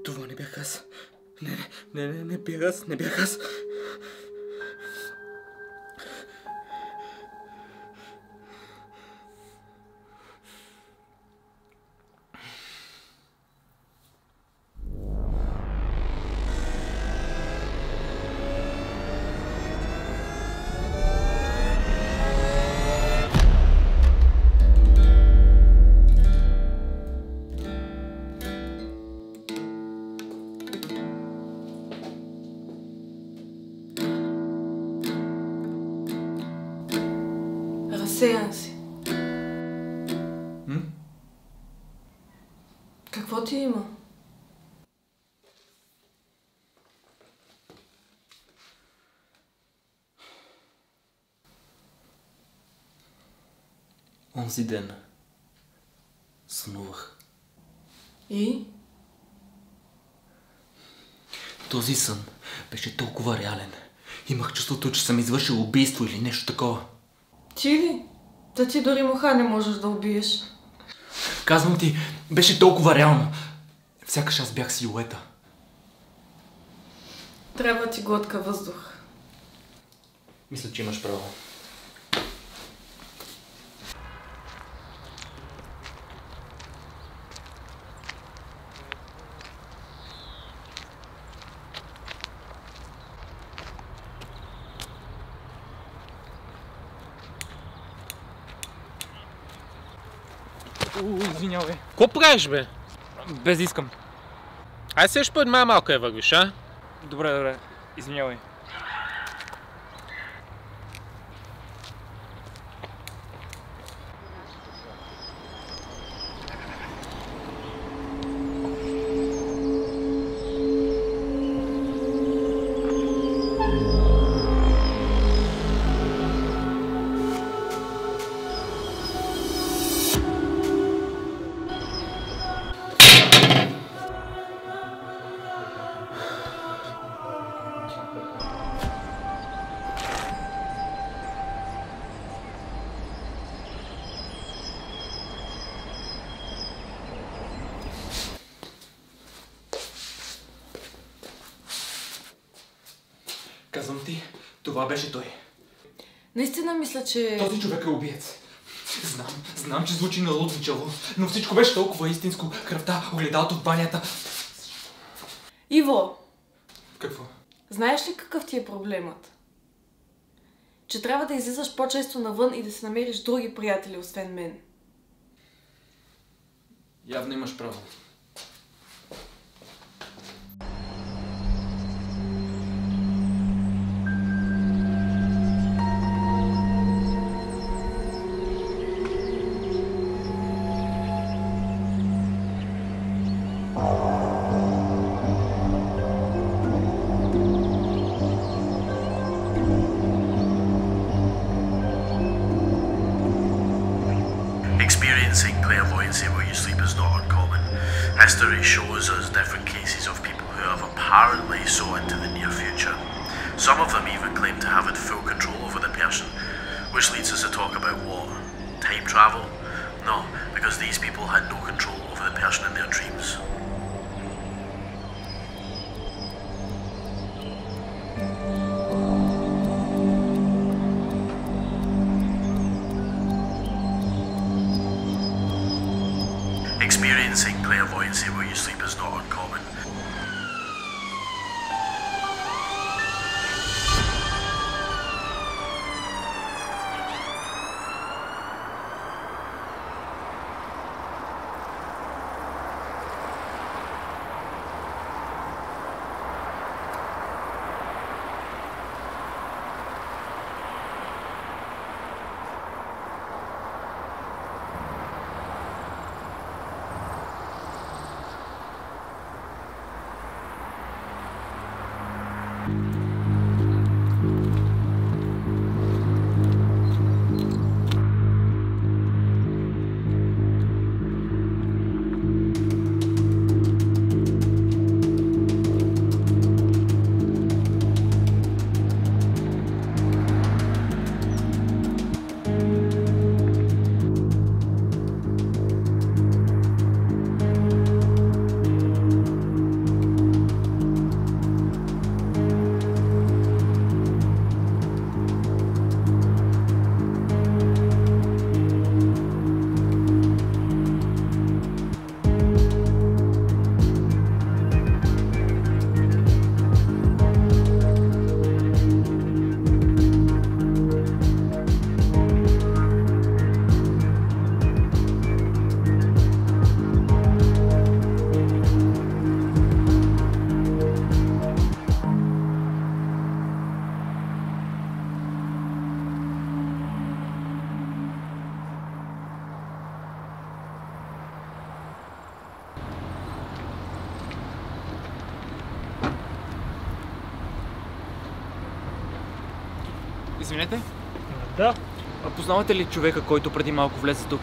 Това не бях аз. Не бях аз, не бях аз. Разсеян си. Какво ти има? Онзи ден сънувах. И? Този сън беше толкова реален. Имах чувството, че съм извършил убийство или нещо такова. Ти ли? Да ти дори муха не можеш да убиеш. Казвам ти, беше толкова реално. Сякаш аз бях силуета. Трябва ти глътка въздух. Мисля, че имаш право. Извинявай. Ко правиш, бе? Без искам. Ай следващ път малко я вървиш, а? Добре. Извинявай. Казвам ти, това беше той. Наистина мисля, че... Този човек е убиец. Знам, че звучи налудничаво, но всичко беше толкова истинско. Кръвта, огледалото в банята. Иво! Какво? Знаеш ли какъв ти е проблемът? че трябва да излизаш по-често навън и да си намериш други приятели, освен мен. Явно имаш право. Experiencing clairvoyancy where you sleep is not uncommon. History shows us different cases of people who have apparently saw into the near future. Some of them even claim to have had full control over the person, which leads us to talk about what? Time travel? No, because these people had no control over the person in their dreams. Experiencing clairvoyancy where you sleep is not uncommon. Извинете? Да. Познавате ли човека, който преди малко влезе тук?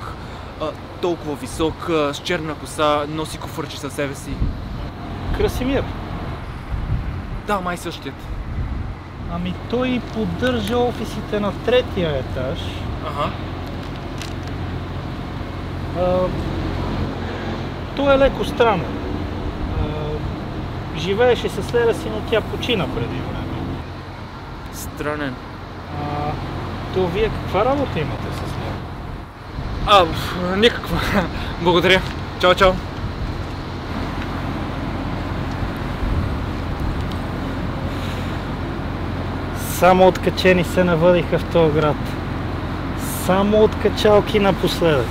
Толкова висок, с черна коса, носи куфърче със себе си. Красимир. Да, май същият. Ами той поддържа офисите на третия етаж. Ага. Той е леко странен. Живееше с леля си, но тя почина преди време. Странен. То вие каква работа имате с него? Никаква. Благодаря. Чао, чао. Само откачени се навъдиха в този град. Само откачалки напоследък.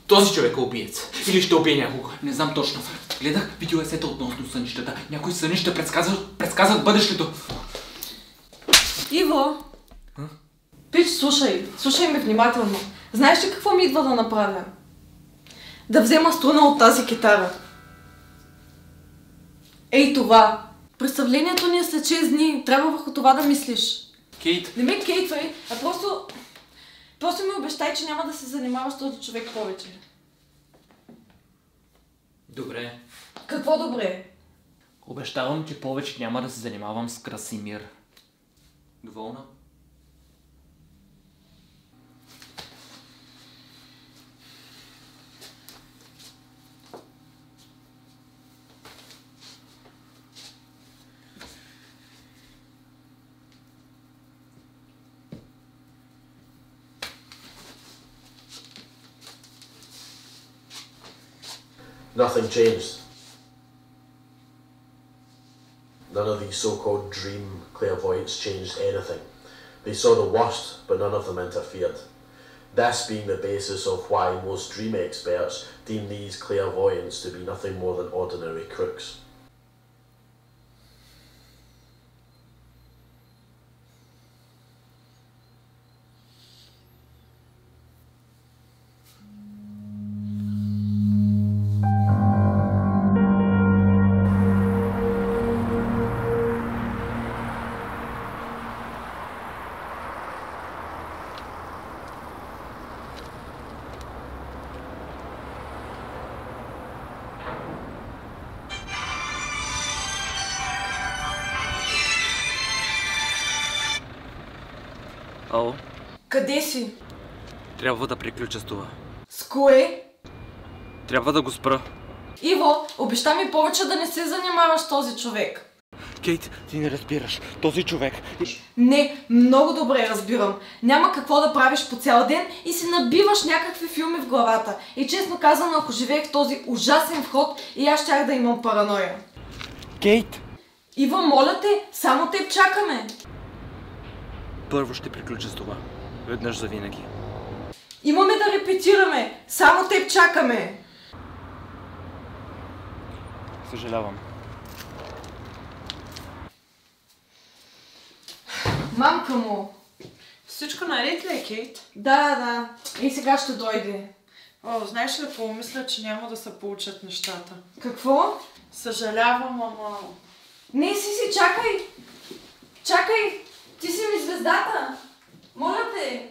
Този човек е убиец. Или ще убие някого. Не знам точно. Гледах видеоесета относно сънищата. Някои сънища предсказват бъдещето. Иво! Пич, слушай ме внимателно. Знаеш ли какво ми идва да направя? Да взема струна от тази китара. Ей това! Представлението ни е след 6 дни. Трябва върху това да мислиш. Кейт. Не ме кейтвай, а просто ми обещай, че няма да се занимаваш с този човек повече. Добре. Какво добре? Обещавам, че повече няма да се занимавам с Красимир. Доволна? Nothing changed. None of these so-called dream clairvoyants changed anything. They saw the worst, but none of them interfered. This being the basis of why most dream experts deem these clairvoyants to be nothing more than ordinary crooks. Ало, Къде си? трябва да приключа с това. С кое? Трябва да го спра. Иво, обеща ми повече да не се занимаваш с този човек. Кейт, ти не разбираш. Този човек... Не, много добре разбирам. Няма какво да правиш по цял ден и си набиваш някакви филми в главата. И честно казано, ако живеех в този ужасен вход, и аз щях да имам параноя. Кейт! Иво, моля те, само теб чакаме. Първо ще приключа с това. Веднъж за винаги. Имаме да репетираме. Само теб чакаме. Съжалявам. Мамка му. Всичко наред ли е, Кейт? Да. И сега ще дойде. О, знаеш ли, помисля, че няма да се получат нещата. Какво? Съжалявам, ама... Не, си, чакай. Чакай. Ти си ми звездата. Моля те.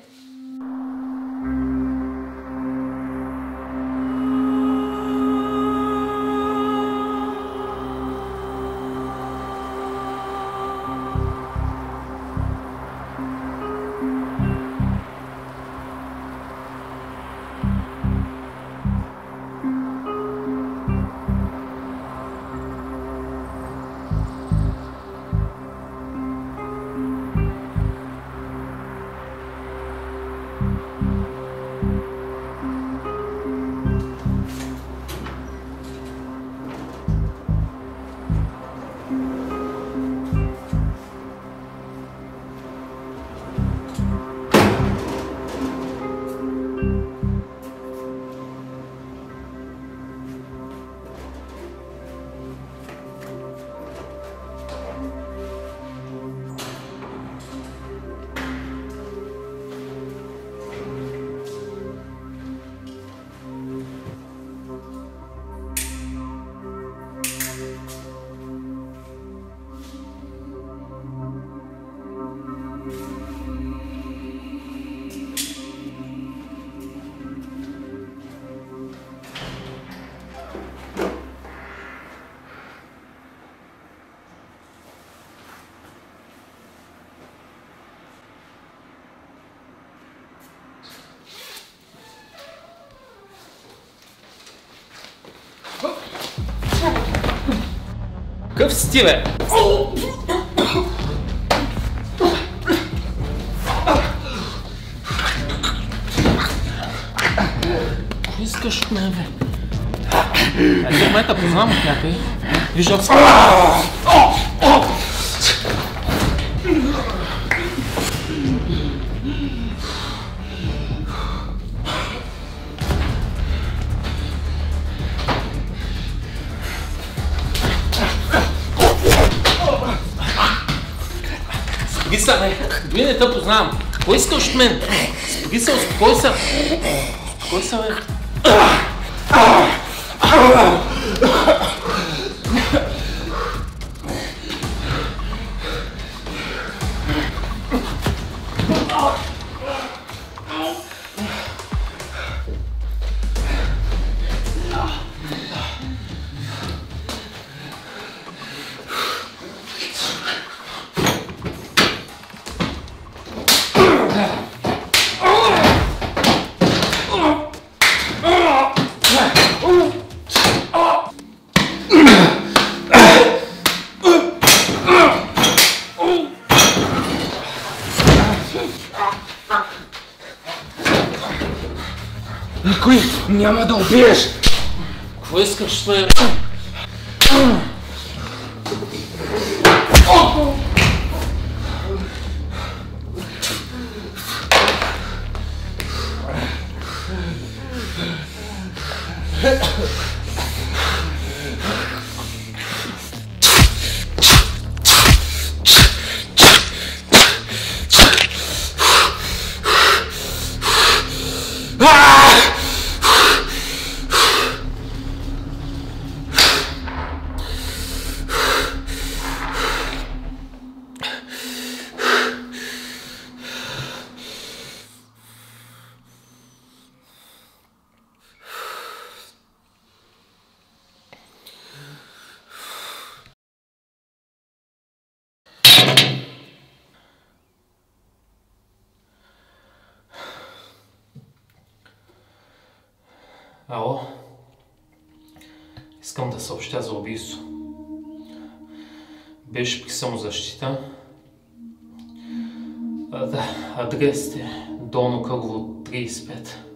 Къв си ти, бе? Кой искаш от мен, бе? Ето в момента познавам от някой. Виждал си... Споги се, бе! Дори не те познавам. Кой искаш от мен? Споги се, успокой се! Успокой се, бе! Никой няма да убиеш! Какво искаш, бе? Ало? Искам да съобщя за убийство. Беше при самозащита. Да, адресът е Долно Кръгово 35.